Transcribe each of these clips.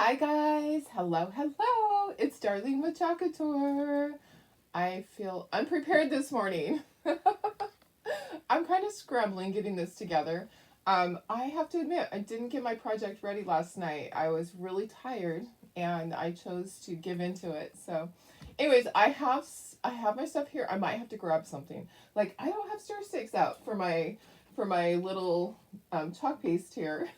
Hi guys, hello, hello. It's Darlene with Jockator. I feel unprepared this morning. I'm kind of scrambling getting this together. I have to admit, I didn't get my project ready last night. I was really tired, and I chose to give into it. So, anyways, I have my stuff here. I might have to grab something. Like I don't have stir sticks out for my little chalk paste here.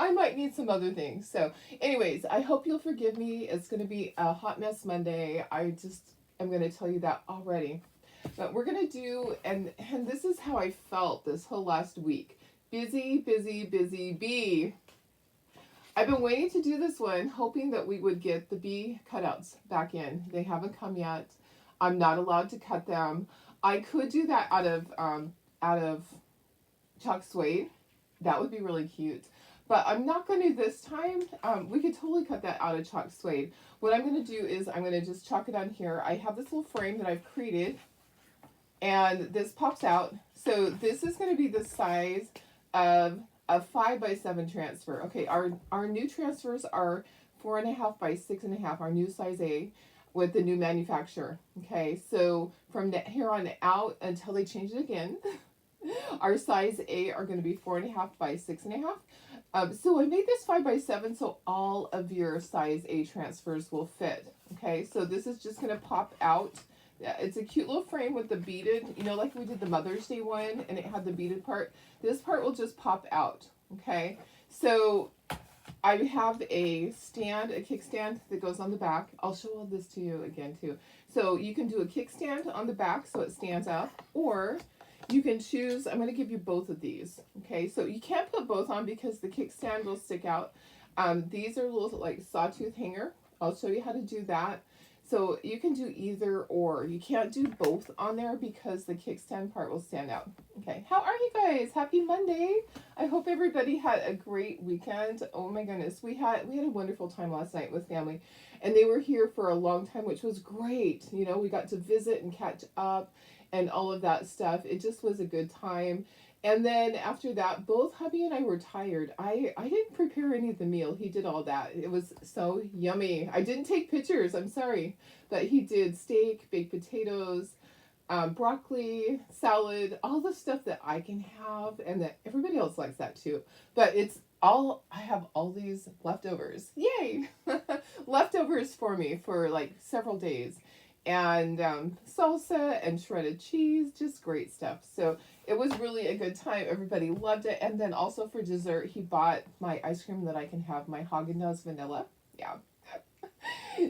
I might need some other things. So, anyways, I hope you'll forgive me. It's going to be a hot mess Monday. I just am going to tell you that already. But we're going to do, and this is how I felt this whole last week. Busy, busy, busy bee. I've been waiting to do this one, hoping that we would get the bee cutouts back in. They haven't come yet. I'm not allowed to cut them. I could do that out of chalk suede. That would be really cute. But I'm not going to this time. We could totally cut that out of chalk suede. What I'm going to do is I'm going to just chalk it on here. I have this little frame that I've created, and this pops out. So this is going to be the size of a 5x7 transfer. Okay, our new transfers are 4.5 by 6.5. Our new size A with the new manufacturer. Okay, so from here on out until they change it again, our size A are going to be 4.5 by 6.5. So I made this 5x7 so all of your size A transfers will fit. Okay, so this is just going to pop out. Yeah, it's a cute little frame with the beaded, like we did the Mother's Day one and it had the beaded part. This part will just pop out. Okay, so I have a stand, a kickstand that goes on the back. I'll show all this to you again too. So you can do a kickstand on the back so it stands up, or you can choose, I'm going to give you both of these. Okay, so you can't put both on because the kickstand will stick out. These are little like sawtooth hanger. I'll show you how to do that. So you can do either or. You can't do both on there because the kickstand part will stand out. Okay, how are you guys? Happy Monday. I hope everybody had a great weekend. Oh my goodness, we had a wonderful time last night with family, and they were here for a long time, which was great. We got to visit and catch up and all of that stuff. It just was a good time. And then after that, both hubby and I were tired. I didn't prepare any of the meal. He did all that. It was so yummy. I didn't take pictures. I'm sorry. But he did steak, baked potatoes, broccoli, salad, all the stuff that I can have and that everybody else likes that too. But I have all these leftovers. Yay! Leftovers for me for like several days. And salsa and shredded cheese, just great stuff. So it was really a good time. Everybody loved it. And then also for dessert, he bought my ice cream that I can have, my Haagen-Dazs vanilla. Yeah.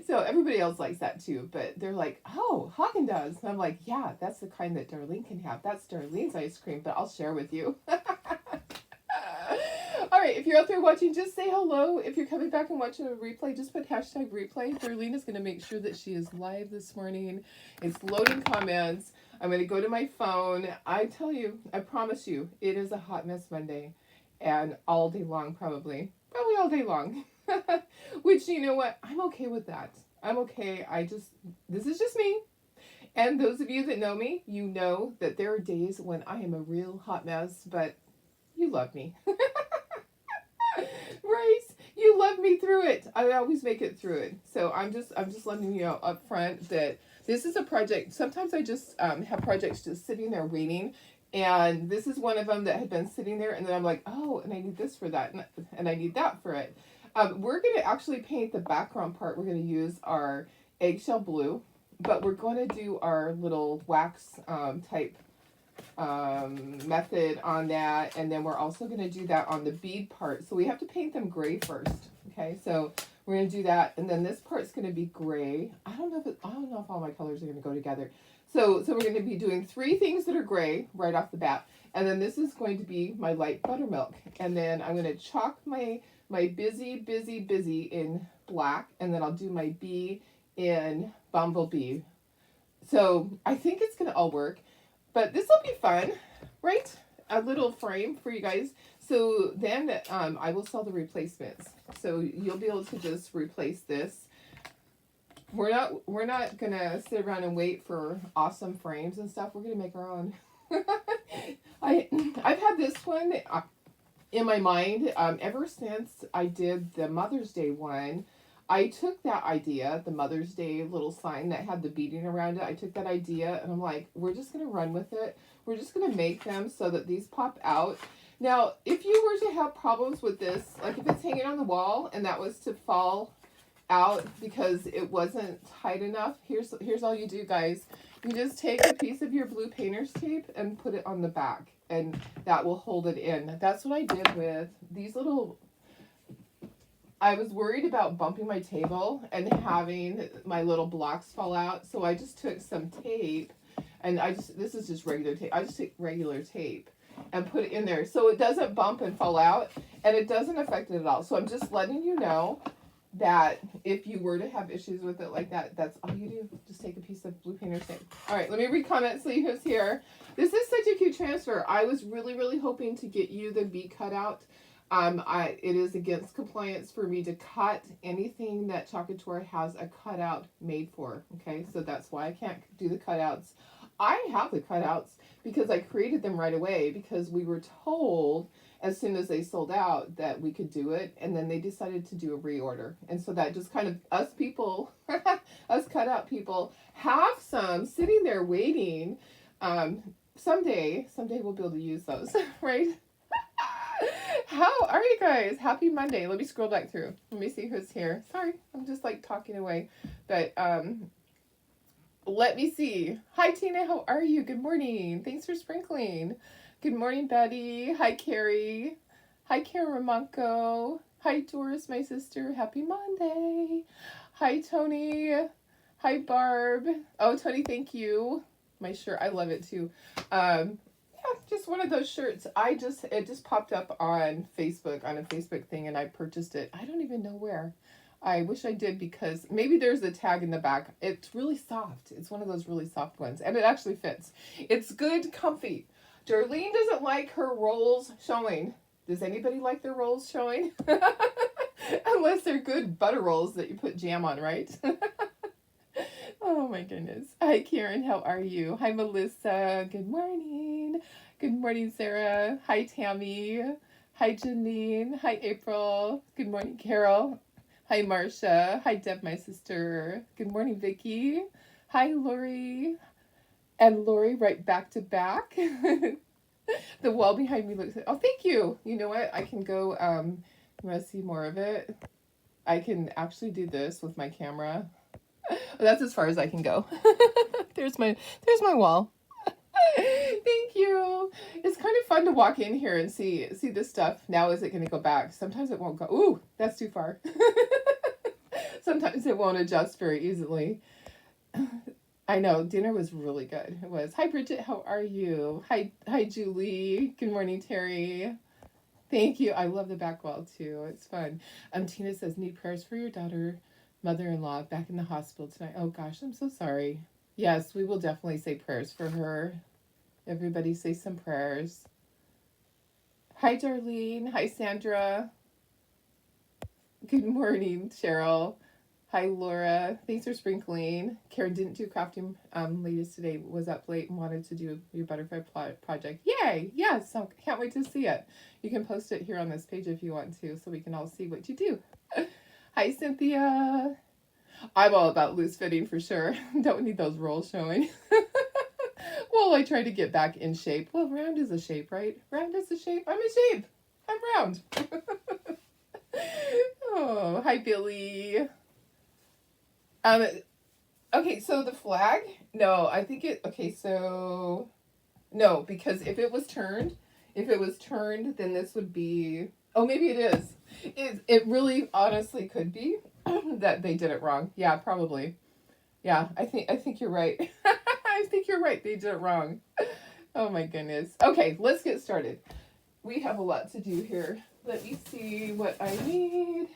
So everybody else likes that too, but they're like, oh, Haagen-Dazs. And I'm like, yeah, that's the kind that Darlene can have. That's Darlene's ice cream, but I'll share with you. All right, if you're out there watching, just say hello. If you're coming back and watching a replay, just put hashtag replay. Darlene is going to make sure that she is live this morning. It's loading comments. I'm going to go to my phone. I tell you, I promise you, it is a hot mess Monday. And all day long, probably all day long. Which, you know what? I'm okay with that. I'm okay. This is just me. And those of you that know me, you know that there are days when I am a real hot mess, but you love me. Right? You love me through it. I always make it through it. So I'm just letting you know up front that this is a project. Sometimes I just have projects just sitting there waiting. And this is one of them that had been sitting there. And then I'm like, oh, and I need this for that. And I need that for it. We're going to actually paint the background part. We're going to use our eggshell blue. But we're going to do our little wax type method on that, and then we're also going to do that on the bead part. So we have to paint them gray first. Okay, so we're going to do that, and then this part's going to be gray. I don't know if all my colors are going to go together. So we're going to be doing 3 things that are gray right off the bat, and then this is going to be my light buttermilk, and then I'm going to chalk my busy in black, and then I'll do my bee in bumblebee. So I think it's going to all work. But this will be fun, right? A little frame for you guys. So then I will sell the replacements. So you'll be able to just replace this. We're not gonna sit around and wait for awesome frames and stuff. We're gonna make our own. I've had this one. in my mind, ever since I did the Mother's Day one, I took that idea, the Mother's Day little sign that had the beading around it. I took that idea and I'm like, we're just going to run with it. We're just going to make them so that these pop out. Now, if you were to have problems with this, like if it's hanging on the wall and that was to fall out because it wasn't tight enough, here's all you do, guys. You just take a piece of your blue painter's tape and put it on the back, and that will hold it in. That's what I did with these little. I was worried about bumping my table and having my little blocks fall out, so I just took some tape, and this is just regular tape. I just took regular tape and put it in there so it doesn't bump and fall out, and it doesn't affect it at all. So I'm just letting you know that if you were to have issues with it like that, that's all you do. Just take a piece of blue painter's tape. All right, let me read comments, see who's here. This is such a cute transfer. I was really, really hoping to get you the bee cutout. It is against compliance for me to cut anything that Chocator has a cutout made for. Okay, so that's why I can't do the cutouts. I have the cutouts because I created them right away because we were told as soon as they sold out that we could do it, and then they decided to do a reorder. And so that just kind of, us people, us cutout people, have some sitting there waiting. Someday we'll be able to use those, right? How are you guys? Happy Monday. Let me scroll back through. Let me see who's here. Sorry, I'm just like talking away. But let me see. Hi, Tina. How are you? Good morning. Thanks for sprinkling. Good morning, Betty. Hi, Carrie. Hi, Karen Ramonko. Hi, Doris, my sister. Happy Monday. Hi, Tony. Hi, Barb. Oh, Tony, thank you. My shirt, I love it too. Yeah, just one of those shirts. It just popped up on Facebook, on a Facebook thing, and I purchased it. I don't even know where. I wish I did because maybe there's a tag in the back. It's really soft. It's one of those really soft ones, and it actually fits. It's good, comfy. Darlene doesn't like her rolls showing. Does anybody like their rolls showing? Unless they're good butter rolls that you put jam on, right? Oh my goodness. Hi, Karen. How are you? Hi, Melissa. Good morning. Good morning, Sarah. Hi, Tammy. Hi, Janine. Hi, April. Good morning, Carol. Hi, Marcia. Hi, Deb, my sister. Good morning, Vicki. Hi, Lori. And Lori, right back to back. The wall behind me looks. Oh, thank you. You know what? I can go. You want to see more of it? I can actually do this with my camera. That's as far as I can go. There's my wall. Thank you. It's kind of fun to walk in here and see this stuff. Now is it going to go back? Sometimes it won't go. Ooh, that's too far. Sometimes it won't adjust very easily. I know, dinner was really good. It was. Hi, Bridget. How are you? Hi, Julie. Good morning, Terry. Thank you. I love the back wall, too. It's fun. Tina says, need prayers for your daughter, mother-in-law, back in the hospital tonight. Oh, gosh, I'm so sorry. Yes, we will definitely say prayers for her. Everybody say some prayers. Hi, Darlene. Hi, Sandra. Good morning, Cheryl. Hi, Laura. Thanks for sprinkling. Karen didn't do crafting latest today. Was up late and wanted to do your butterfly project. Yay! Yes, so can't wait to see it. You can post it here on this page if you want to, so we can all see what you do. Hi, Cynthia. I'm all about loose fitting for sure. Don't need those rolls showing. Well, I try to get back in shape. Well, round is a shape, right? Round is a shape. I'm a shape. I'm round. Oh, hi, Billy. Okay, so the flag, no, I think okay, so, no, because if it was turned, then this would be, oh, maybe it is. It really honestly could be that they did it wrong. Yeah, probably. Yeah, I think you're right. I think you're right. They did it wrong. Oh my goodness. Okay, let's get started. We have a lot to do here. Let me see what I need.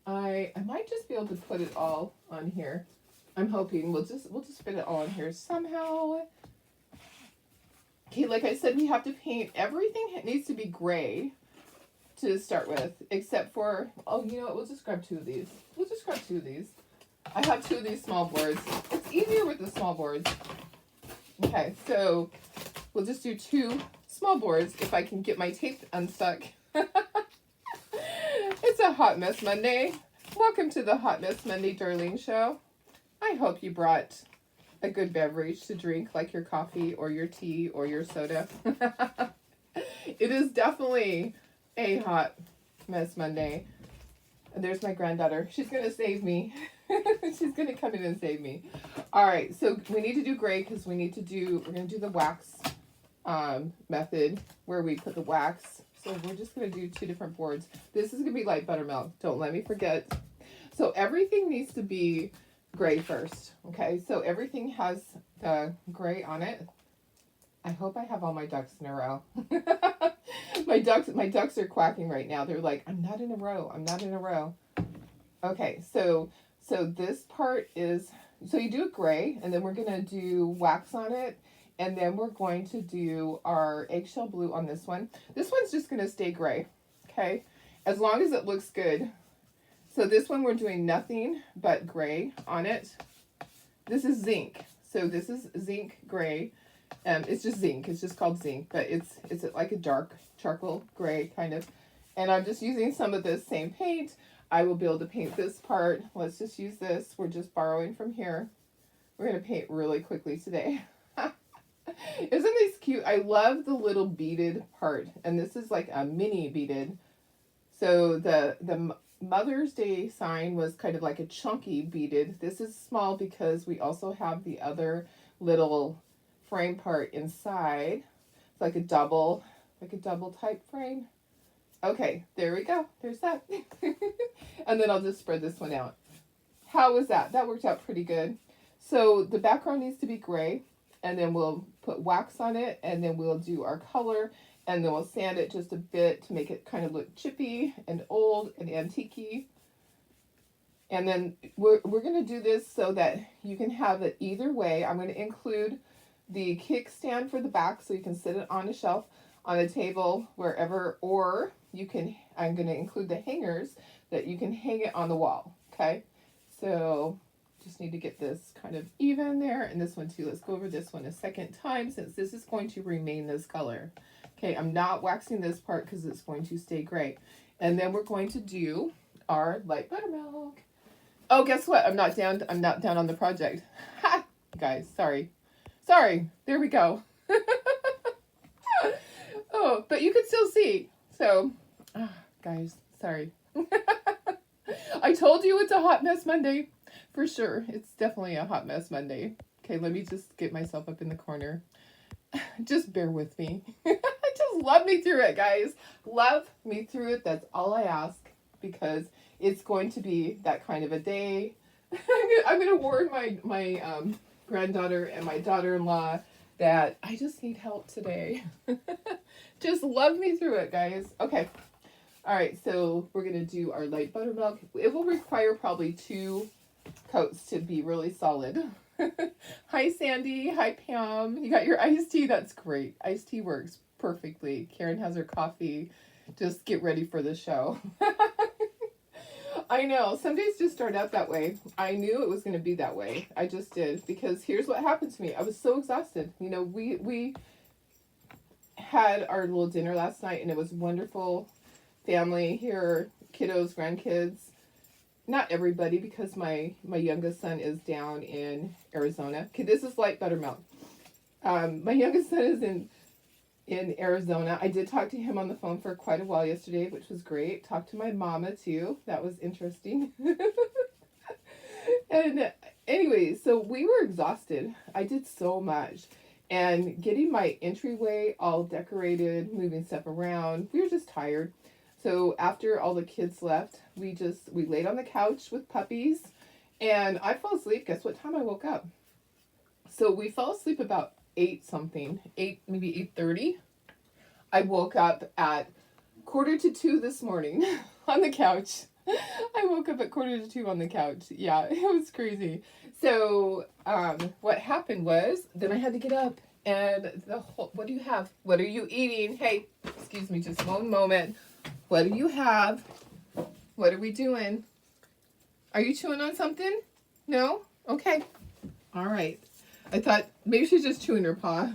I might just be able to put it all on here. I'm hoping we'll just fit it all on here somehow. Okay, like I said, we have to paint everything. It needs to be gray to start with, except for, oh, you know what? We'll just grab two of these. I have two of these small boards. It's easier with the small boards. Okay, so we'll just do two small boards if I can get my tape unstuck. It's a Hot Mess Monday. Welcome to the Hot Mess Monday Darlene Show. I hope you brought a good beverage to drink, like your coffee or your tea or your soda. It is definitely a Hot Mess Monday. And there's my granddaughter. She's going to save me. She's going to come in and save me. All right, so we need to do gray because we're going to do the wax method where we put the wax. So we're just going to do 2 different boards. This is going to be light buttermilk. Don't let me forget. So everything needs to be gray first. Okay, so everything has the gray on it. I hope I have all my ducks in a row. My ducks are quacking right now. They're like, I'm not in a row. I'm not in a row. Okay, so this part is, so you do it gray, and then we're going to do wax on it, and then we're going to do our eggshell blue on this one. This one's just going to stay gray, okay, as long as it looks good. So this one we're doing nothing but gray on it. This is zinc, so this is zinc gray. It's just zinc. It's just called zinc, but it's like a dark charcoal gray kind of. And I'm just using some of this same paint. I will be able to paint this part. Let's just use this. We're just borrowing from here. We're going to paint really quickly today. Isn't this cute? I love the little beaded part. And this is like a mini beaded. So the Mother's Day sign was kind of like a chunky beaded. This is small because we also have the other little frame part inside. It's like a double type frame. Okay, there we go. There's that. And then I'll just spread this one out. How was that? That worked out pretty good. So the background needs to be gray, and then we'll put wax on it, and then we'll do our color, and then we'll sand it just a bit to make it kind of look chippy and old and antique-y. And then we're going to do this so that you can have it either way. I'm going to include the kickstand for the back so you can sit it on a shelf, on a table, wherever, or you can, I'm going to include the hangers that you can hang it on the wall, okay? So just need to get this kind of even there, and this one too. Let's go over this one a second time since this is going to remain this color. Okay, I'm not waxing this part because it's going to stay gray. And then we're going to do our light buttermilk. Oh, guess what? I'm not down on the project. Ha! Guys, sorry. There we go. Oh, but you can still see. So, guys, sorry. I told you it's a Hot Mess Monday. For sure. It's definitely a Hot Mess Monday. Okay, let me just get myself up in the corner. Just bear with me. Just love me through it, guys. Love me through it. That's all I ask, because it's going to be that kind of a day. I'm going to warn my granddaughter and my daughter-in-law that I just need help today. Just love me through it, guys. Okay. All right, so we're going to do our light buttermilk. It will require probably 2 coats to be really solid. Hi, Sandy. Hi, Pam. You got your iced tea. That's great. Iced tea works perfectly. Karen has her coffee. Just get ready for the show. I know. Some days just start out that way. I knew it was going to be that way. I just did. Because here's what happened to me. I was so exhausted. You know, we had our little dinner last night, and it was wonderful. Family here, kiddos, grandkids. Not everybody, because my youngest son is down in Arizona. Okay, this is light buttermilk. My youngest son is in Arizona. I did talk to him on the phone for quite a while yesterday, which was great. Talked to my mama too. That was interesting. And anyway, so we were exhausted. I did so much. And getting my entryway all decorated, moving stuff around, we were just tired. So after all the kids left, we laid on the couch with puppies, and I fell asleep. Guess what time I woke up? So we fell asleep about 8 something, maybe 8:30. I woke up at 1:45 this morning on the couch. I woke up at 1:45 on the couch. Yeah, it was crazy. So what happened was, then I had to get up, and what do you have? What are you eating? Hey, excuse me, just one moment. What do you have? What are we doing? Are you chewing on something? No? Okay. All right. I thought maybe she's just chewing her paw.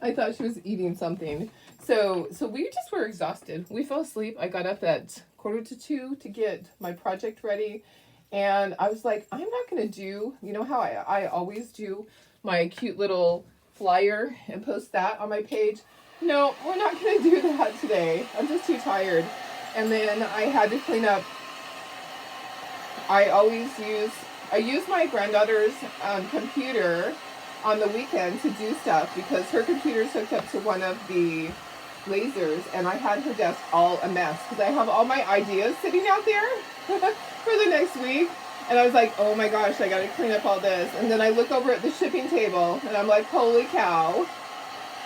I thought she was eating something. So we just were exhausted. We fell asleep. I got up at 1:45 to get my project ready. And I was like, I'm not going to do, you know how I always do my cute little flyer and post that on my page? No, we're not going to do that today. I'm just too tired. And then I had to clean up. I use my granddaughter's computer on the weekend to do stuff because her computer's hooked up to one of the lasers, and I had her desk all a mess because I have all my ideas sitting out there for the next week. And I was like, oh my gosh, I gotta clean up all this. And then I look over at the shipping table and I'm like, holy cow,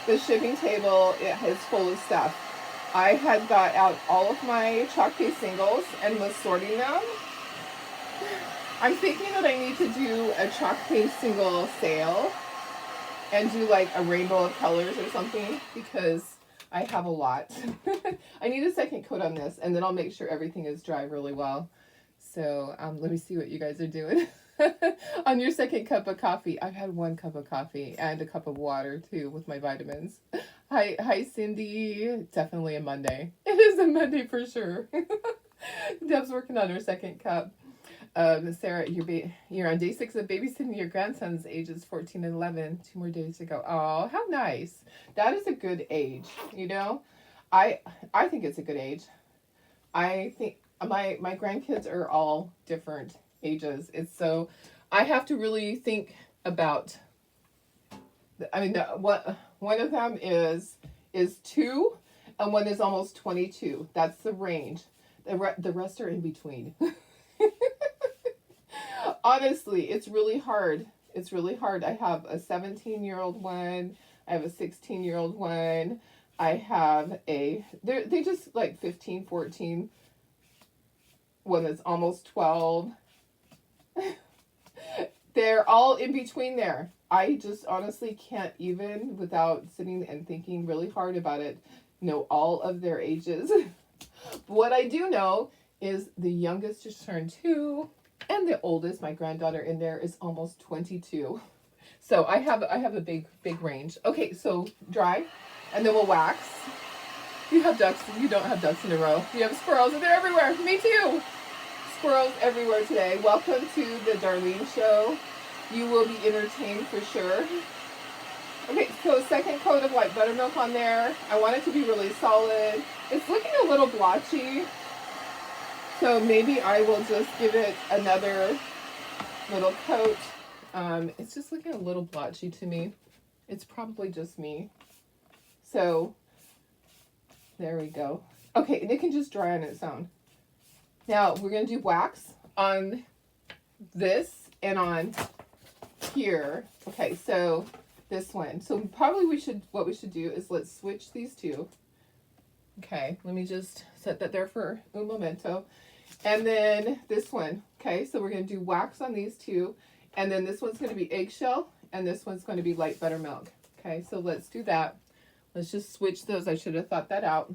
the shipping table, it is full of stuff. I had got out all of my chalk paste singles and was sorting them. I'm thinking that I need to do a chalk paste single sale and do like a rainbow of colors or something because I have a lot. I need a second coat on this, and then I'll make sure everything is dry really well. So let me see what you guys are doing. On your second cup of coffee. I've had 1 cup of coffee and a cup of water too with my vitamins. Hi Cindy. Definitely a Monday. It is a Monday for sure. Deb's working on her second cup. Sarah, you're on day 6 of babysitting your grandsons, ages 14 and 11. 2 more days to go. Oh, how nice. That is a good age, you know? I think it's a good age. I think my grandkids are all different ages. It's so I have to really think about. I mean, one of them is 2, and one is almost 22. That's the range. The rest are in between. Honestly, it's really hard. It's really hard. I have a 17-year-old one. I have a 16-year-old one. I have they just like 15, 14. One that's almost 12. They're all in between there. I just honestly can't, even without sitting and thinking really hard about it, know all of their ages. What I do know is the youngest just turned 2. And the oldest, my granddaughter in there, is almost 22. So I have a big range. Okay, so dry, and then we'll wax. You have ducks. You don't have ducks in a row. You have squirrels, and they're everywhere. Me too. Squirrels everywhere today. Welcome to the Darlene Show. You will be entertained for sure. Okay, so second coat of white buttermilk on there. I want it to be really solid. It's looking a little blotchy. So maybe I will just give it another little coat. It's just looking a little blotchy to me. It's probably just me. So there we go. Okay, and it can just dry on its own. Now we're going to do wax on this and on here. Okay, so this one. So probably what we should do is let's switch these two. Okay, let me just set that there for un momento. And then this one. Okay, so we're going to do wax on these two. And then this one's going to be eggshell. And this one's going to be light buttermilk. Okay, so let's do that. Let's just switch those. I should have thought that out.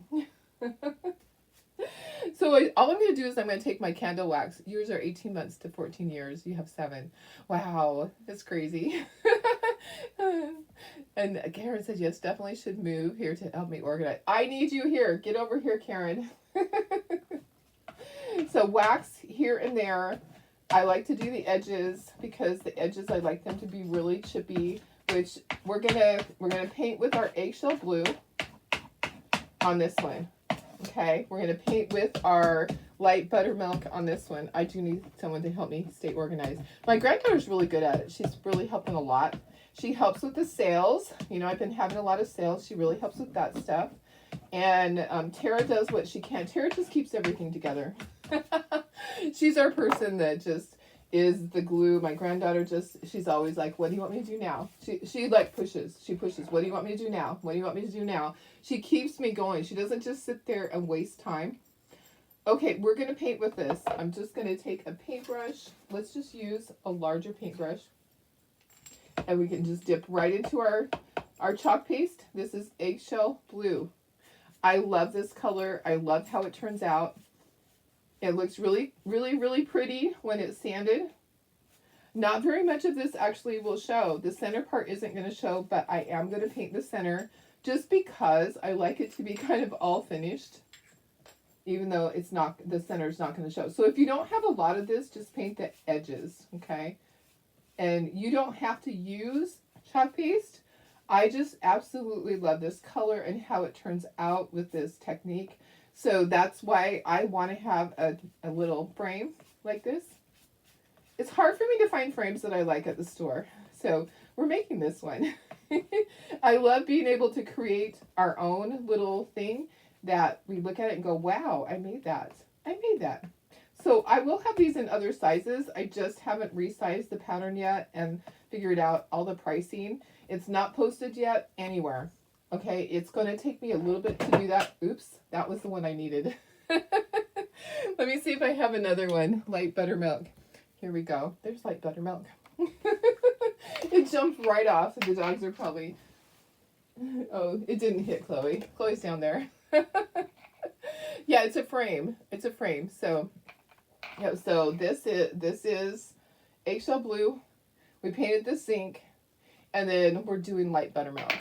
So all I'm going to do is I'm going to take my candle wax. Yours are 18 months to 14 years. You have 7. Wow, that's crazy. And Karen said, yes, definitely should move here to help me organize. I need you here. Get over here, Karen. So wax here and there. I like to do the edges because the edges, I like them to be really chippy, which we're gonna paint with our eggshell blue on this one. Okay, we're gonna paint with our light buttermilk on this one. I do need someone to help me stay organized. My granddaughter's really good at it. She's really helping a lot. She helps with the sales. You know, I've been having a lot of sales. She really helps with that stuff. And Tara does what she can. Tara just keeps everything together. She's our person that just is the glue. My granddaughter she's always like, what do you want me to do now? She like pushes. She pushes. What do you want me to do now? What do you want me to do now? She keeps me going. She doesn't just sit there and waste time. Okay, we're going to paint with this. I'm just going to take a paintbrush. Let's just use a larger paintbrush. And we can just dip right into our chalk paste. This is eggshell blue. I love this color. I love how it turns out. It looks really, really, really pretty when it's sanded. Not very much of this actually will show. The center part isn't going to show, but I am going to paint the center just because I like it to be kind of all finished, even though it's not, the center's not going to show. So if you don't have a lot of this, just paint the edges, okay? And you don't have to use chalk paste. I just absolutely love this color and how it turns out with this technique. So that's why I want to have a little frame like this. It's hard for me to find frames that I like at the store. So we're making this one. I love being able to create our own little thing that we look at it and go, wow, I made that. I made that. So I will have these in other sizes. I just haven't resized the pattern yet and figured out all the pricing. It's not posted yet anywhere. Okay, it's going to take me a little bit to do that. Oops, that was the one I needed. Let me see if I have another one. Light buttermilk. Here we go. There's light buttermilk. It jumped right off. The dogs are probably... Oh, it didn't hit Chloe. Chloe's down there. Yeah, it's a frame. It's a frame. So, yeah, so this is eggshell blue. We painted the sink, and then we're doing light buttermilk.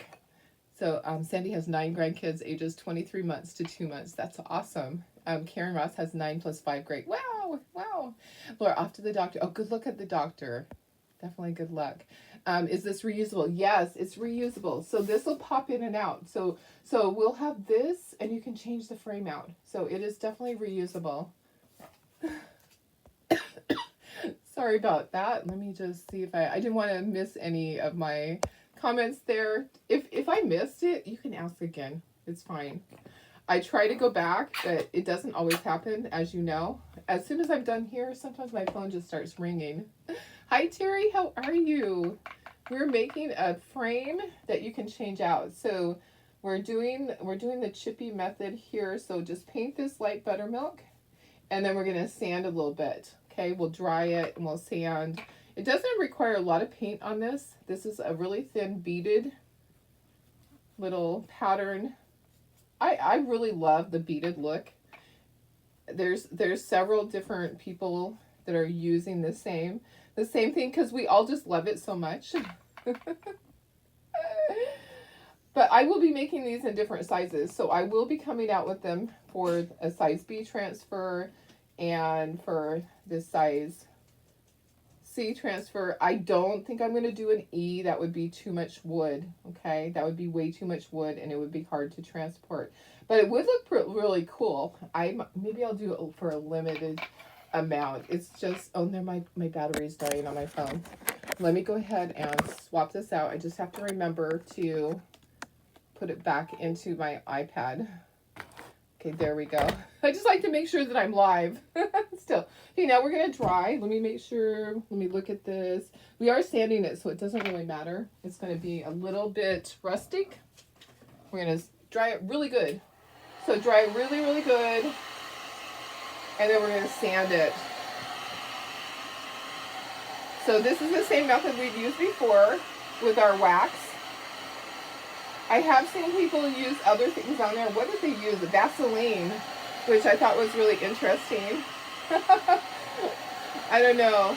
So Sandy has 9 grandkids, ages 23 months to 2 months. That's awesome. Karen Ross has 9 plus 5. Great. Wow. Wow. Laura, off to the doctor. Oh, good luck at the doctor. Definitely good luck. Is this reusable? Yes, it's reusable. So this will pop in and out. So we'll have this, and you can change the frame out. So it is definitely reusable. Sorry about that. Let me just see if I didn't want to miss any of my comments there. If I missed it, you can ask again. It's fine. I try to go back, but it doesn't always happen, as you know. As soon as I'm done here, sometimes my phone just starts ringing. Hi, Terry. How are you? We're making a frame that you can change out. So we're doing the chippy method here. So just paint this light buttermilk, and then we're going to sand a little bit. Okay, we'll dry it and we'll sand. It doesn't require a lot of paint on this. This is a really thin beaded little pattern. I really love the beaded look. There's several different people that are using the same thing because we all just love it so much. But I will be making these in different sizes. So I will be coming out with them for a size B transfer and for this size C transfer. I don't think I'm going to do an E. That would be too much wood. Okay, that would be way too much wood, and it would be hard to transport. But it would look really cool. Maybe I'll do it for a limited amount. It's just, oh no, my battery's dying on my phone. Let me go ahead and swap this out. I just have to remember to put it back into my iPad. Okay, there we go. I just like to make sure that I'm live still. Okay, now we're going to dry. Let me make sure. Let me look at this. We are sanding it, so it doesn't really matter. It's going to be a little bit rustic. We're going to dry it really good. So dry it really, really good. And then we're going to sand it. So this is the same method we've used before with our wax. I have seen people use other things on there. What did they use? Vaseline, which I thought was really interesting. I don't know.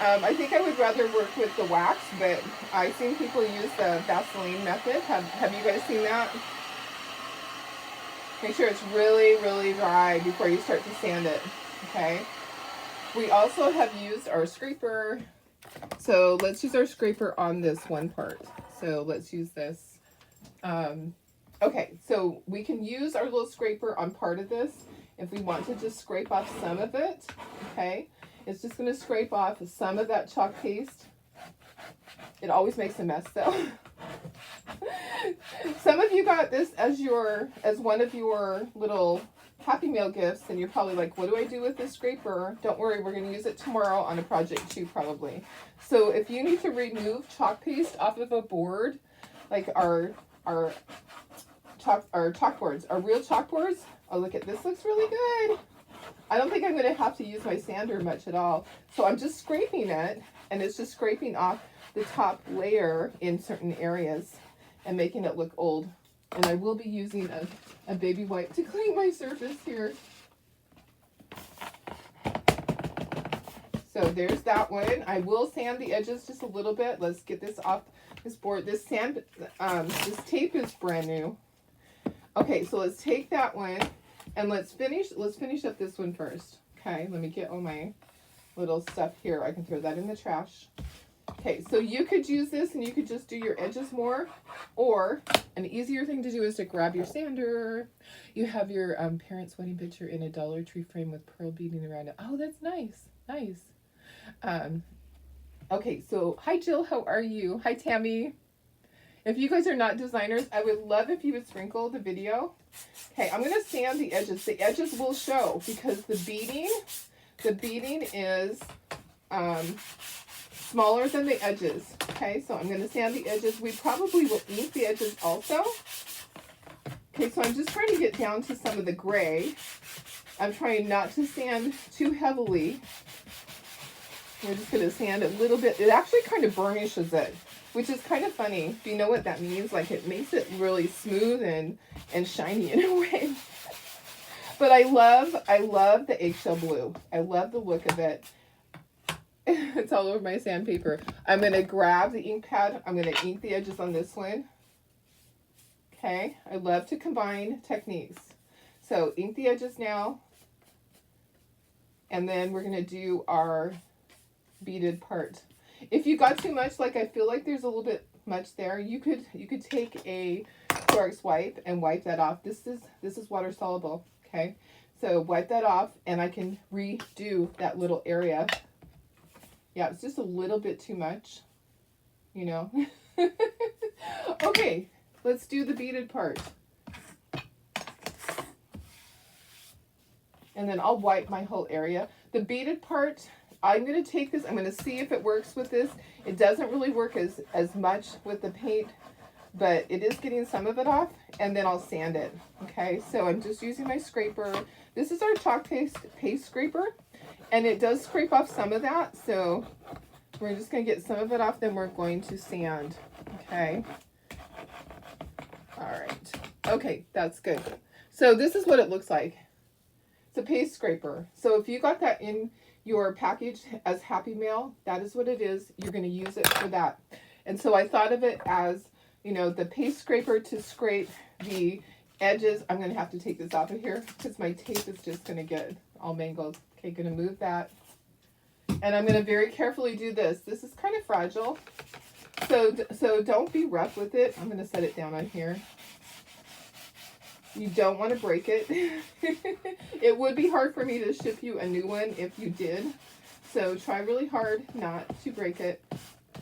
I think I would rather work with the wax, but I've seen people use the Vaseline method. Have you guys seen that? Make sure it's really, really dry before you start to sand it, okay? We also have used our scraper. So let's use our scraper on this one part. So let's use this. Okay, so we can use our little scraper on part of this if we want to just scrape off some of it, okay? It's just going to scrape off some of that chalk paste. It always makes a mess though. Some of you got this as one of your little Happy Mail gifts, and you're probably like, what do I do with this scraper? Don't worry, we're going to use it tomorrow on a project too, probably. So if you need to remove chalk paste off of a board, like our chalkboards, our real chalkboards. Oh, look at this, looks really good. I don't think I'm going to have to use my sander much at all. So I'm just scraping it, and it's just scraping off the top layer in certain areas and making it look old. And I will be using a baby wipe to clean my surface here. So there's that one. I will sand the edges just a little bit. Let's get this off this board. This tape is brand new. Okay, so let's take that one and let's finish up this one first. Okay, let me get all my little stuff here. I can throw that in the trash. Okay, so you could use this and you could just do your edges more, or an easier thing to do is to grab your sander. You have your parents' wedding picture in a Dollar Tree frame with pearl beading around it. Oh, that's nice. Nice. Okay, so hi Jill, how are you? Hi Tammy. If you guys are not designers, I would love if you would sprinkle the video. Okay, I'm gonna sand the edges. The edges will show because the beading is smaller than the edges. Okay, so I'm gonna sand the edges. We probably will ink the edges also. Okay, so I'm just trying to get down to some of the gray. I'm trying not to sand too heavily. We're just going to sand a little bit. It actually kind of burnishes it, which is kind of funny. Do you know what that means? Like it makes it really smooth and shiny in a way. But I love the eggshell blue. I love the look of it. It's all over my sandpaper. I'm going to grab the ink pad. I'm going to ink the edges on this one. Okay, I love to combine techniques. So ink the edges now. And then we're going to do our beaded part. If you got too much, like I feel like there's a little bit much there, you could take a Clorox wipe and wipe that off. This is water soluble, okay? So wipe that off and I can redo that little area. Yeah, it's just a little bit too much, you know. Okay, let's do the beaded part. And then I'll wipe my whole area. The beaded part, I'm going to take this, I'm going to see if it works with this. It doesn't really work as much with the paint, but it is getting some of it off, and then I'll sand it. Okay, so I'm just using my scraper. This is our chalk paste scraper, and it does scrape off some of that, so we're just going to get some of it off, then we're going to sand. Okay. All right. Okay, that's good. So this is what it looks like. It's a paste scraper. So if you got that in your package as Happy Mail, that is what it is. You're going to use it for that. And so I thought of it as, you know, the paste scraper to scrape the edges. I'm going to have to take this off of here because my tape is just going to get all mangled. Okay, going to move that. And I'm going to very carefully do this. This is kind of fragile. So don't be rough with it. I'm going to set it down on here. You don't want to break it. It would be hard for me to ship you a new one if you did. So try really hard not to break it.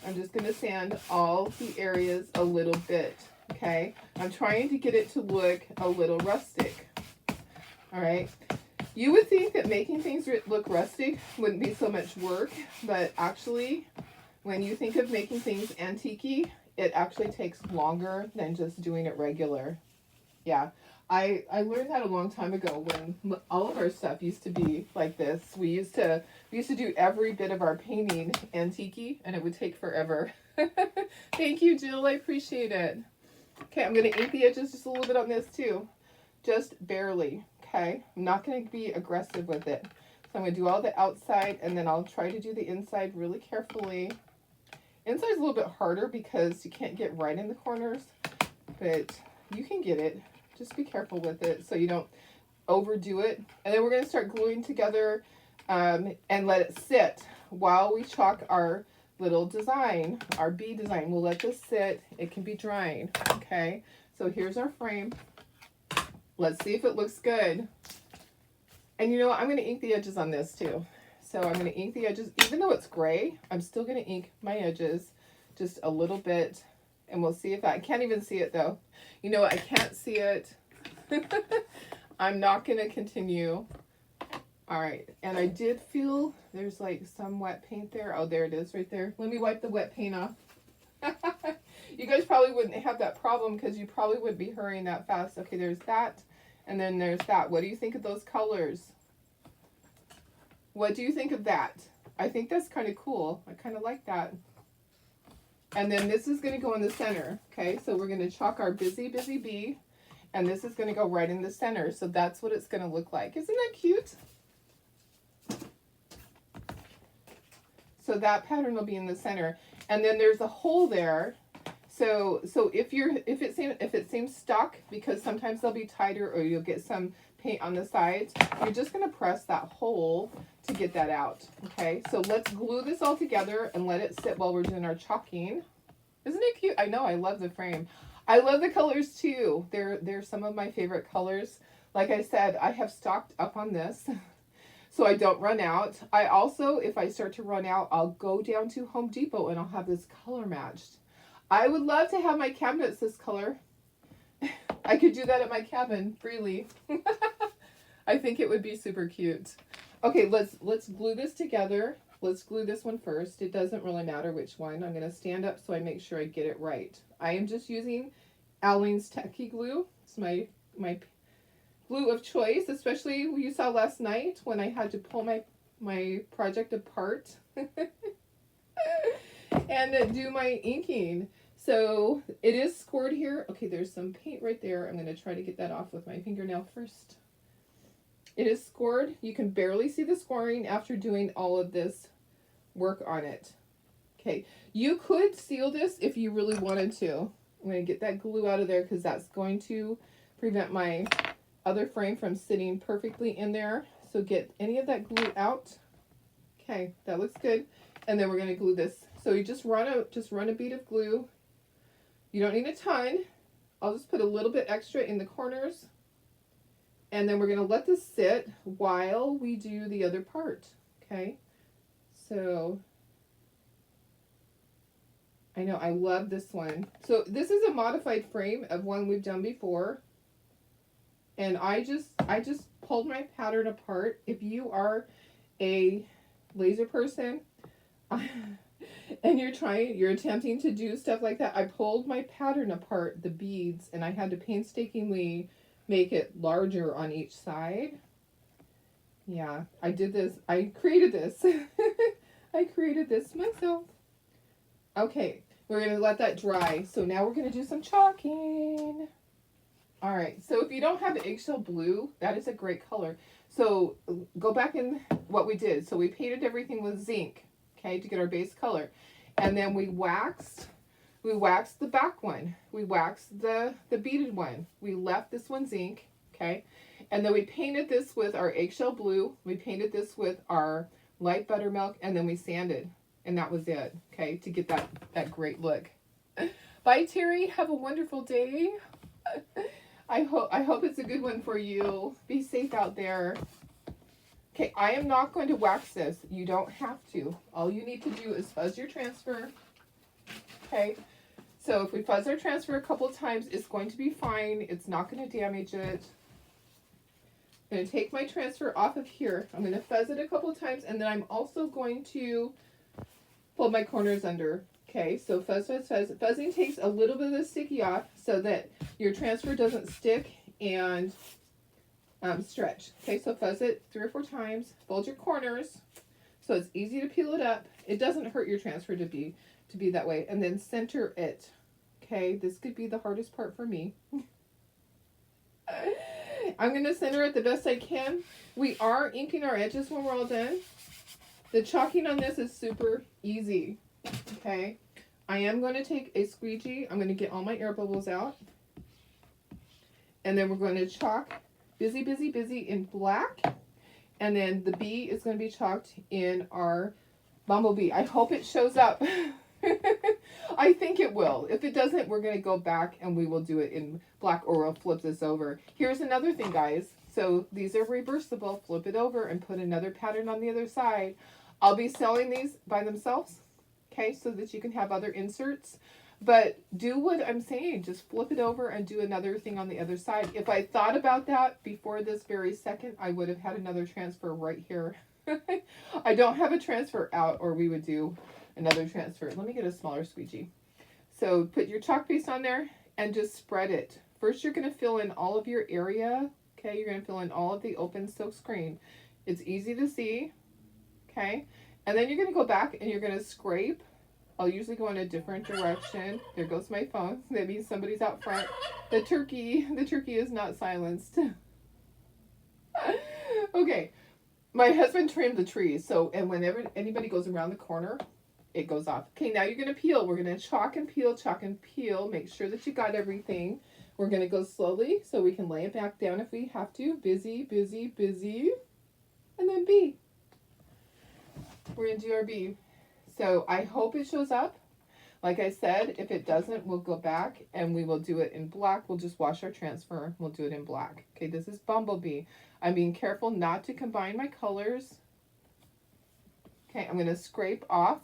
I'm just going to sand all the areas a little bit. Okay. I'm trying to get it to look a little rustic. All right. You would think that making things look rustic wouldn't be so much work, but actually, when you think of making things antique-y, it actually takes longer than just doing it regular. Yeah. I learned that a long time ago when all of our stuff used to be like this. We used to do every bit of our painting antique-y, and it would take forever. Thank you, Jill. I appreciate it. Okay, I'm going to ink the edges just a little bit on this too. Just barely, okay? I'm not going to be aggressive with it. So I'm going to do all the outside, and then I'll try to do the inside really carefully. Inside's a little bit harder because you can't get right in the corners, but you can get it. Just be careful with it so you don't overdo it. And then we're going to start gluing together and let it sit while we chalk our little design, our bee design. We'll let this sit. It can be drying. Okay, so here's our frame. Let's see if it looks good. And you know what? I'm going to ink the edges on this too. So I'm going to ink the edges. Even though it's gray, I'm still going to ink my edges just a little bit. And we'll see if I can't even see it though. You know what? I can't see it. I'm not going to continue. All right. And I did feel there's like some wet paint there. Oh, there it is right there. Let me wipe the wet paint off. You guys probably wouldn't have that problem because you probably wouldn't be hurrying that fast. Okay, there's that. And then there's that. What do you think of those colors? What do you think of that? I think that's kind of cool. I kind of like that. And then this is going to go in the center. Okay, so we're going to chalk our busy, busy bee. And this is going to go right in the center. So that's what it's going to look like. Isn't that cute? So that pattern will be in the center. And then there's a hole there. So if it seems stuck, because sometimes they'll be tighter or you'll get some paint on the sides, you're just going to press that hole to get that out. Okay, so let's glue this all together and let it sit while we're doing our chalking. Isn't it cute? I know, I love the frame. I love the colors too. They're some of my favorite colors. Like I said, I have stocked up on this so I don't run out. I also, if I start to run out, I'll go down to Home Depot and I'll have this color matched. I would love to have my cabinets this color. I could do that at my cabin freely. I think it would be super cute. Okay, let's glue this together. Let's glue this one first. It doesn't really matter which one. I'm going to stand up so I make sure I get it right. I am just using Aleene's Techie Glue. It's my glue of choice, especially you saw last night when I had to pull my project apart and do my inking. So it is scored here. Okay, there's some paint right there. I'm going to try to get that off with my fingernail first. It is scored. You can barely see the scoring after doing all of this work on it. Okay, you could seal this if you really wanted to. I'm going to get that glue out of there because that's going to prevent my other frame from sitting perfectly in there. So get any of that glue out. Okay, that looks good. And then we're going to glue this. So you just run a bead of glue. You don't need a ton. I'll just put a little bit extra in the corners. And then we're going to let this sit while we do the other part. Okay, so I know I love this one. So this is a modified frame of one we've done before. And I just pulled my pattern apart. If you are a laser person and you're attempting to do stuff like that, I pulled my pattern apart, the beads, and I had to painstakingly make it larger on each side. Yeah, I did this. I created this. I created this myself. Okay, we're going to let that dry. So now we're going to do some chalking. All right, so if you don't have eggshell blue, that is a great color. So go back in what we did. So we painted everything with zinc, okay, to get our base color. And then we waxed the back one. We waxed the beaded one. We left this one zinc, okay? And then we painted this with our eggshell blue. We painted this with our light buttermilk, and then we sanded. And that was it, okay, to get that great look. Bye, Terry. Have a wonderful day. I hope it's a good one for you. Be safe out there. Okay, I am not going to wax this. You don't have to. All you need to do is fuzz your transfer. Okay, so if we fuzz our transfer a couple of times, it's going to be fine. It's not going to damage it. I'm going to take my transfer off of here. I'm going to fuzz it a couple of times, and then I'm also going to pull my corners under. Okay, so fuzz, fuzz, fuzz. Fuzzing takes a little bit of the sticky off so that your transfer doesn't stick and stretch. Okay, so fuzz it 3 or 4 times. Fold your corners so it's easy to peel it up. It doesn't hurt your transfer to be that way. And then center it. Okay, this could be the hardest part for me. I'm going to center it the best I can. We are inking our edges when we're all done. The chalking on this is super easy. Okay, I am going to take a squeegee. I'm going to get all my air bubbles out. And then we're going to chalk busy, busy, busy in black. And then the bee is going to be chalked in our bumblebee. I hope it shows up. I think it will. If it doesn't, we're going to go back and we will do it in black, or we'll flip this over. Here's another thing, guys. So these are reversible. Flip it over and put another pattern on the other side. I'll be selling these by themselves, okay, so that you can have other inserts. But do what I'm saying. Just flip it over and do another thing on the other side. If I thought about that before this very second, I would have had another transfer right here. I don't have a transfer out, or we would do another transfer. Let me get a smaller squeegee. So put your chalk paste on there and just spread it. First, you're going to fill in all of your area. Okay, you're going to fill in all of the open silk screen. It's easy to see. Okay, and then you're going to go back and you're going to scrape. I'll usually go in a different direction. There goes my phone. That means somebody's out front. The turkey is not silenced. Okay, My husband trimmed the trees, so, and whenever anybody goes around the corner, it goes off. Okay, now you're going to peel. We're going to chalk and peel. Make sure that you got everything. We're going to go slowly so we can lay it back down if we have to. Busy, busy, busy. And then B. We're going to do our B. So I hope it shows up. Like I said, if it doesn't, we'll go back and we will do it in black. We'll just wash our transfer. We'll do it in black. Okay, this is Bumblebee. I'm being careful not to combine my colors. Okay, I'm going to scrape off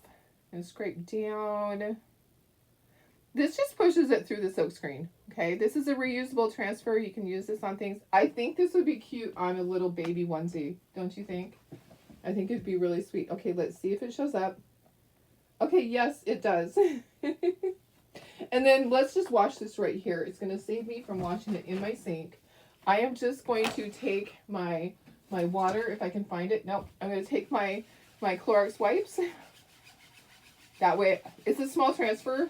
and scrape down. This just pushes it through the silk screen. Okay, this is a reusable transfer. You can use this on things. I think this would be cute on a little baby onesie. Don't you think? I think it'd be really sweet. Okay, let's see if it shows up. Okay, yes, it does. And then let's just wash this right here. It's going to save me from washing it in my sink. I am just going to take my water, if I can find it. Nope, I'm going to take my Clorox wipes. That way, it's a small transfer.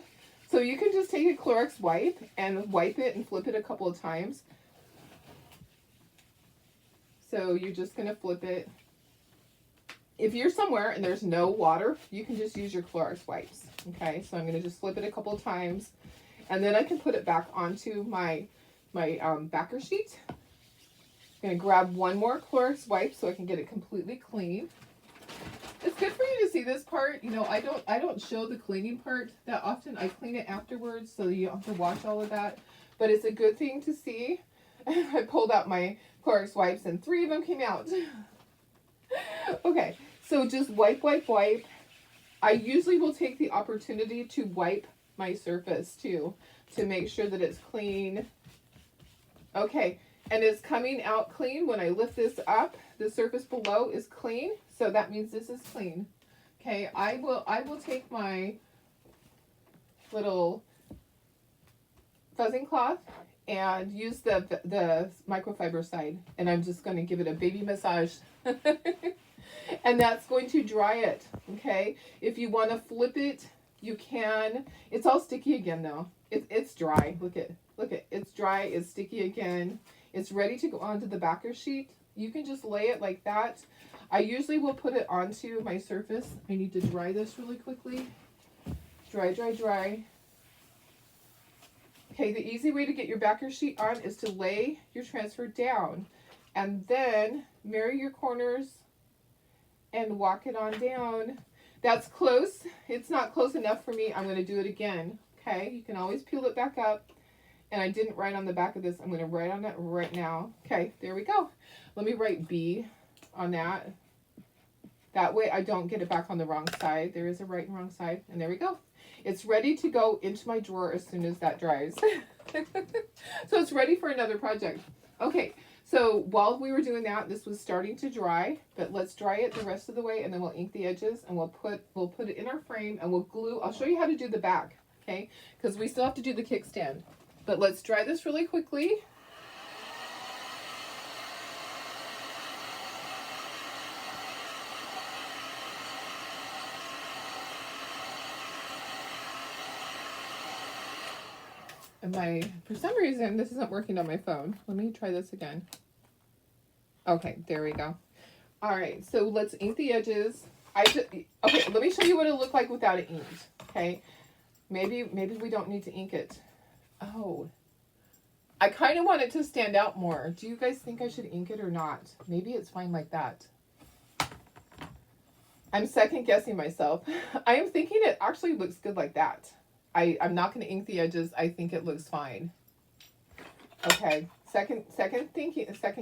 So you can just take a Clorox wipe and wipe it and flip it a couple of times. So you're just going to flip it. If you're somewhere and there's no water, you can just use your Clorox wipes. Okay, so I'm going to just flip it a couple of times. And then I can put it back onto my backer sheet. I'm going to grab one more Clorox wipe so I can get it completely clean. It's good for you to see this part. You know, I don't show the cleaning part that often. I clean it afterwards so you don't have to wash all of that. But it's a good thing to see. I pulled out my Clorox wipes and 3 of them came out. Okay, so just wipe, wipe, wipe. I usually will take the opportunity to wipe my surface too to make sure that it's clean. Okay, and it's coming out clean. When I lift this up, the surface below is clean. So that means this is clean. Okay, I will take my little fuzzing cloth and use the microfiber side, and I'm just going to give it a baby massage. And that's going to dry it. Okay, if you want to flip it, you can. It's all sticky again though. It's dry. Look at it's dry. It's sticky again. It's ready to go onto the backer sheet. You can just lay it like that. I usually will put it onto my surface. I need to dry this really quickly. Dry, dry, dry. Okay, the easy way to get your backer sheet on is to lay your transfer down and then mirror your corners and walk it on down. That's close. It's not close enough for me. I'm going to do it again. Okay, you can always peel it back up. And I didn't write on the back of this. I'm going to write on it right now. Okay, there we go. Let me write B on that. That way I don't get it back on the wrong side. There is a right and wrong side. And there we go. It's ready to go into my drawer as soon as that dries. So it's ready for another project. Okay, so while we were doing that, this was starting to dry. But let's dry it the rest of the way, and then we'll ink the edges, and we'll put it in our frame, and we'll glue. I'll show you how to do the back, okay? Because we still have to do the kickstand. But let's dry this really quickly. And for some reason, this isn't working on my phone. Let me try this again. Okay, there we go. All right, so let's ink the edges. Okay, let me show you what it looked like without it inked. Okay, maybe we don't need to ink it. Oh, I kind of want it to stand out more. Do you guys think I should ink it or not? Maybe it's fine like that. I'm second guessing myself. I am thinking it actually looks good like that. I'm not going to ink the edges. I think it looks fine. Okay, second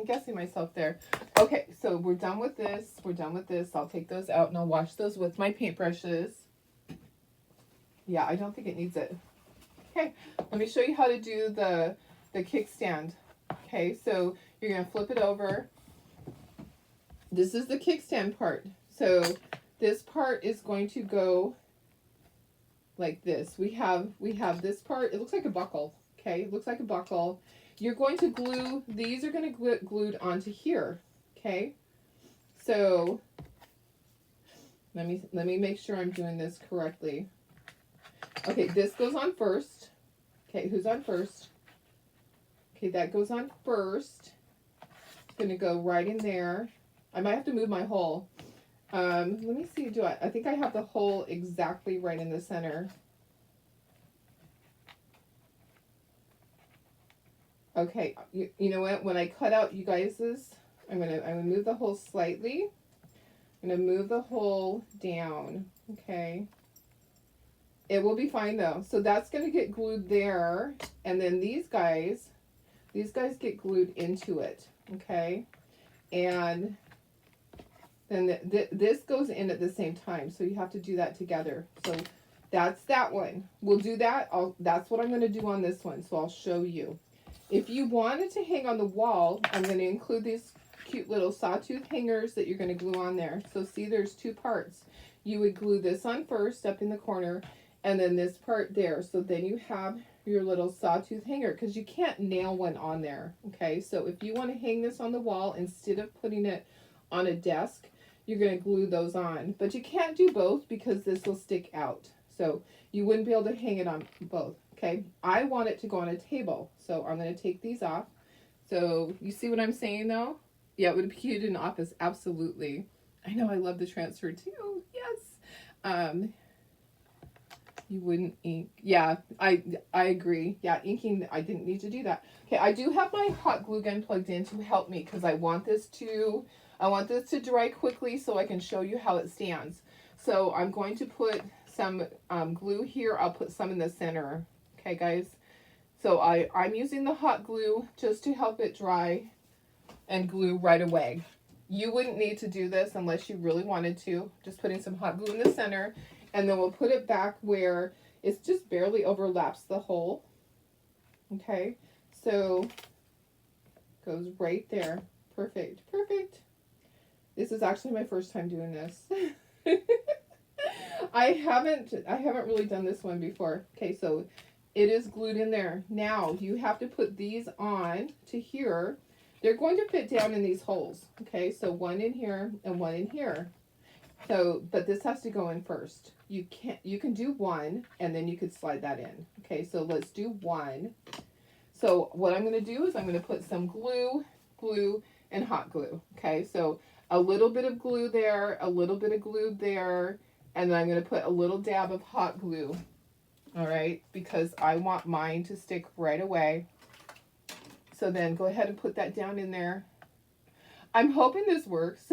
guessing myself there. Okay, so we're done with this. We're done with this. I'll take those out and I'll wash those with my paintbrushes. Yeah, I don't think it needs it. Okay, let me show you how to do the kickstand. Okay, so you're going to flip it over. This is the kickstand part. So this part is going to go like this. We have this part. It looks like a buckle. Okay, it looks like a buckle. You're going to glue, these are going to get glued onto here. Okay, so let me make sure I'm doing this correctly. Okay, this goes on first. Okay, who's on first? Okay, that goes on first. It's going to go right in there. I might have to move my hole. Let me see, I think I have the hole exactly right in the center. Okay, you know what? When I cut out you guys's, I'm gonna move the hole slightly. I'm gonna move the hole down. Okay. It will be fine though. So that's gonna get glued there, and then these guys get glued into it. Okay, and then this goes in at the same time, so you have to do that together. So that's that one. We'll do that. That's what I'm going to do on this one, so I'll show you. If you wanted to hang on the wall, I'm going to include these cute little sawtooth hangers that you're going to glue on there. So see, there's two parts. You would glue this on first up in the corner, and then this part there. So then you have your little sawtooth hanger, because you can't nail one on there. Okay, so if you want to hang this on the wall instead of putting it on a desk, you're going to glue those on. But you can't do both because this will stick out. So you wouldn't be able to hang it on both. Okay, I want it to go on a table, so I'm going to take these off. So you see what I'm saying though? Yeah, it would be cute in an office, absolutely. I know, I love the transfer too. Yes. You wouldn't ink. Yeah, I agree. Yeah, inking, I didn't need to do that. Okay, I do have my hot glue gun plugged in to help me, because I want this to dry quickly so I can show you how it stands. So I'm going to put some glue here. I'll put some in the center. Okay, guys. So I'm using the hot glue just to help it dry and glue right away. You wouldn't need to do this unless you really wanted to. Just putting some hot glue in the center, and then we'll put it back where it just barely overlaps the hole. Okay, so goes right there. Perfect, perfect. This is actually my first time doing this. I haven't really done this one before. Okay, so it is glued in there. Now you have to put these on to here. They're going to fit down in these holes. Okay, so one in here and one in here. So, but this has to go in first. You can do one, and then you could slide that in. Okay, so let's do one. So what I'm going to do is I'm going to put some glue, and hot glue. Okay, so a little bit of glue there, a little bit of glue there, and then I'm going to put a little dab of hot glue. All right, because I want mine to stick right away. So then go ahead and put that down in there. I'm hoping this works.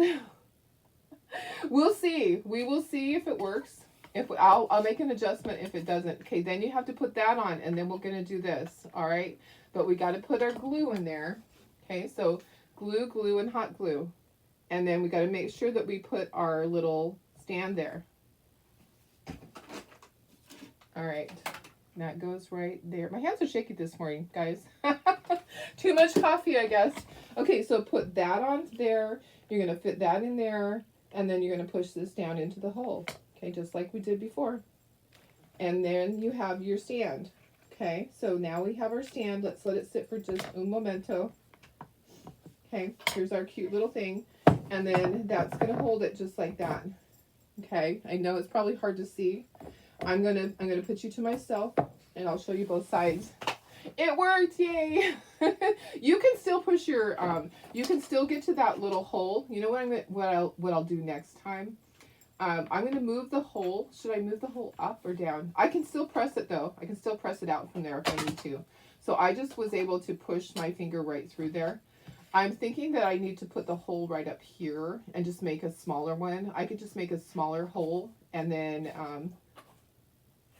We'll see. We will see if it works. If I'll make an adjustment if it doesn't. Okay, then you have to put that on, and then we're going to do this. All right, but we got to put our glue in there. Okay, so glue, and hot glue. And then we got to make sure that we put our little stand there. All right, that goes right there. My hands are shaky this morning, guys. Too much coffee, I guess. Okay, so put that on there. You're going to fit that in there, and then you're going to push this down into the hole. Okay, just like we did before. And then you have your stand. Okay, so now we have our stand. Let's let it sit for just un momento. Okay, here's our cute little thing. And then that's going to hold it just like that. Okay, I know it's probably hard to see. I'm gonna put you to myself, and I'll show you both sides. It worked, yay! You can still push your you can still get to that little hole. You know what I'll do next time? I'm gonna move the hole. Should I move the hole up or down? I can still press it though. I can still press it out from there if I need to. So I just was able to push my finger right through there. I'm thinking that I need to put the hole right up here and just make a smaller one. I could just make a smaller hole, and then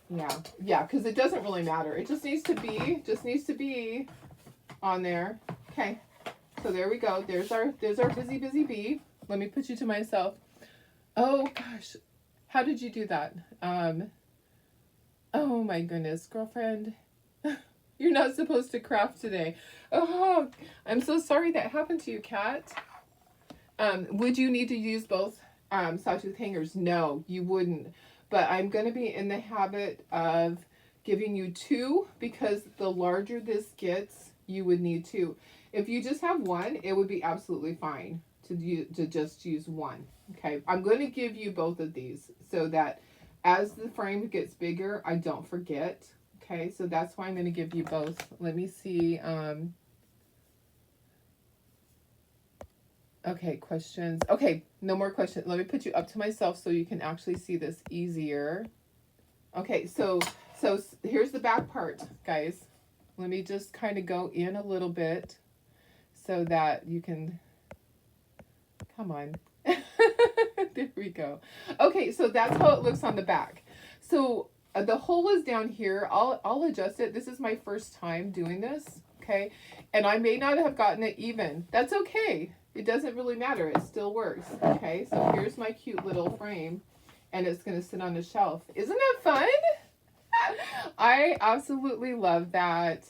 yeah, because it doesn't really matter. It just needs to be on there. Okay, so there we go. There's our busy bee. Let me put you to myself. Oh gosh, how did you do that? Oh my goodness, girlfriend. You're not supposed to craft today. Oh, I'm so sorry that happened to you, Kat. Would you need to use both sawtooth hangers? No, you wouldn't. But I'm going to be in the habit of giving you two, because the larger this gets, you would need two. If you just have one, it would be absolutely fine to just use one. Okay, I'm going to give you both of these so that as the frame gets bigger, I don't forget. Okay, so that's why I'm going to give you both. Let me see. Okay, questions. Okay, no more questions. Let me put you up to myself so you can actually see this easier. Okay, so here's the back part, guys. Let me just kind of go in a little bit so that you can, come on. There we go. Okay, so that's how it looks on the back. So the hole is down here. I'll adjust it. This is my first time doing this, okay? And I may not have gotten it even. That's okay. It doesn't really matter. It still works, okay? So here's my cute little frame, and it's going to sit on the shelf. Isn't that fun? I absolutely love that.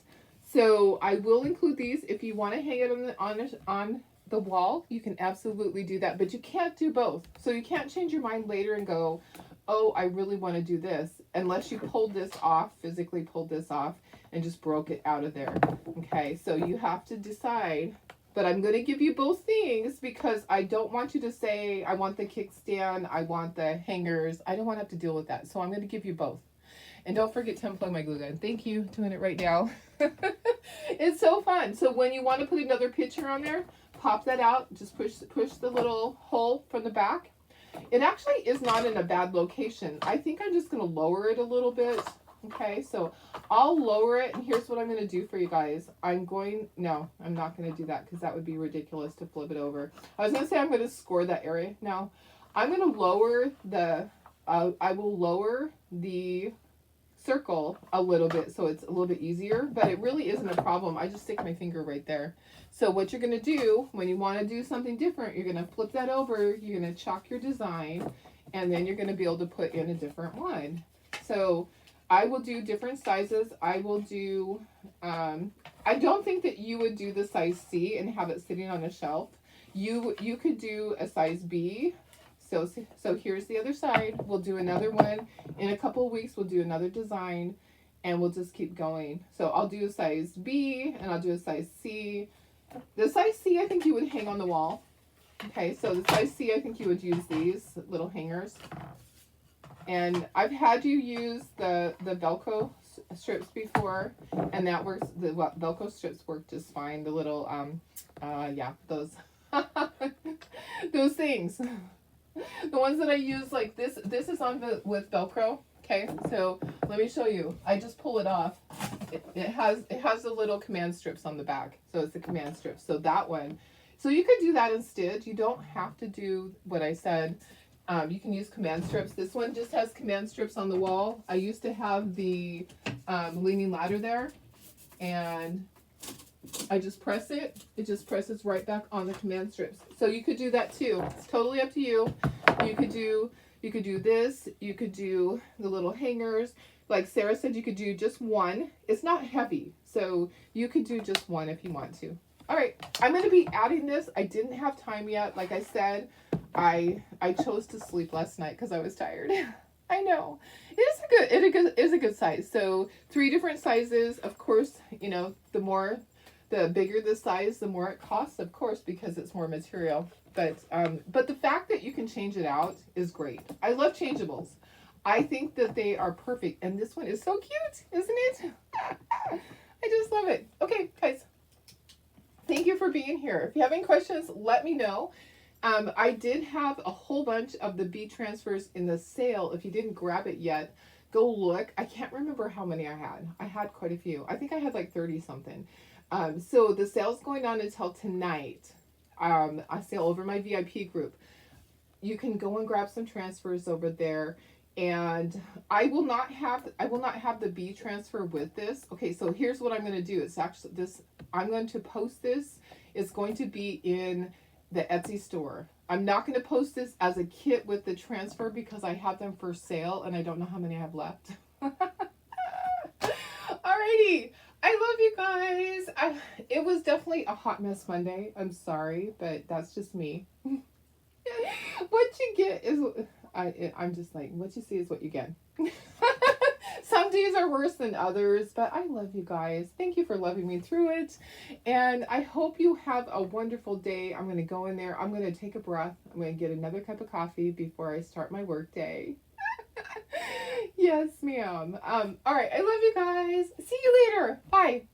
So I will include these. If you want to hang it on the wall, you can absolutely do that, but you can't do both. So you can't change your mind later and go, oh, I really want to do this, unless you pulled this off, physically pulled this off and just broke it out of there. Okay, so you have to decide. But I'm going to give you both things because I don't want you to say, I want the kickstand, I want the hangers. I don't want to have to deal with that. So I'm going to give you both. And don't forget to unplug my glue gun. Thank you. Doing it right now. It's so fun. So when you want to put another picture on there, pop that out. Just push the little hole from the back. It actually is not in a bad location. I think I'm just going to lower it a little bit. Okay, so I'll lower it, and here's what I'm going to do for you guys. No, I'm not going to do that because that would be ridiculous to flip it over. I was going to say I'm going to score that area. Now, I'm going to lower I will lower the circle a little bit so it's a little bit easier, but it really isn't a problem. I just stick my finger right there. So what you're going to do when you want to do something different, you're going to flip that over, you're going to chalk your design, and then you're going to be able to put in a different one. So I will do different sizes. I will do, I don't think that you would do the size C and have it sitting on a shelf. You could do a size B. So here's the other side. We'll do another one. In a couple of weeks, we'll do another design, and we'll just keep going. So I'll do a size B, and I'll do a size C. The size C, I think you would hang on the wall. Okay, so the size C, I think you would use these little hangers. And I've had you use the Velcro strips before, and that works. The Velcro strips work just fine. The little, yeah, those, those things. The ones that I use, like this is on with Velcro. Okay, so let me show you. I just pull it off. It has the little command strips on the back, so it's the command strips. So that one, so you could do that instead. You don't have to do what I said. You can use command strips. This one just has command strips on the wall. I used to have the leaning ladder there, and I just press it. It just presses right back on the command strips. So you could do that too. It's totally up to you. You could do this. You could do the little hangers. Like Sarah said, you could do just one. It's not heavy, so you could do just one if you want to. All right, I'm going to be adding this. I didn't have time yet. Like I said, I chose to sleep last night because I was tired. I know. It is a good size. So 3 different sizes. Of course, you know, the bigger the size, the more it costs, of course, because it's more material. But the fact that you can change it out is great. I love changeables. I think that they are perfect. And this one is so cute, isn't it? I just love it. Okay, guys. Thank you for being here. If you have any questions, let me know. I did have a whole bunch of the B transfers in the sale. If you didn't grab it yet, go look. I can't remember how many I had. I had quite a few. I think I had like 30 something. So the sale's going on until tonight. A sale over my VIP group. You can go and grab some transfers over there. And I will not have the B transfer with this. Okay, so here's what I'm going to do. It's actually this. I'm going to post this. It's going to be in the Etsy store. I'm not going to post this as a kit with the transfer because I have them for sale and I don't know how many I have left. Alrighty. I love you guys. It was definitely a hot mess Monday. I'm sorry, but that's just me. What you get is... I'm just like, what you see is what you get. Some days are worse than others, but I love you guys. Thank you for loving me through it. And I hope you have a wonderful day. I'm going to go in there. I'm going to take a breath. I'm going to get another cup of coffee before I start my work day. Yes, ma'am. All right. I love you guys. See you later. Bye.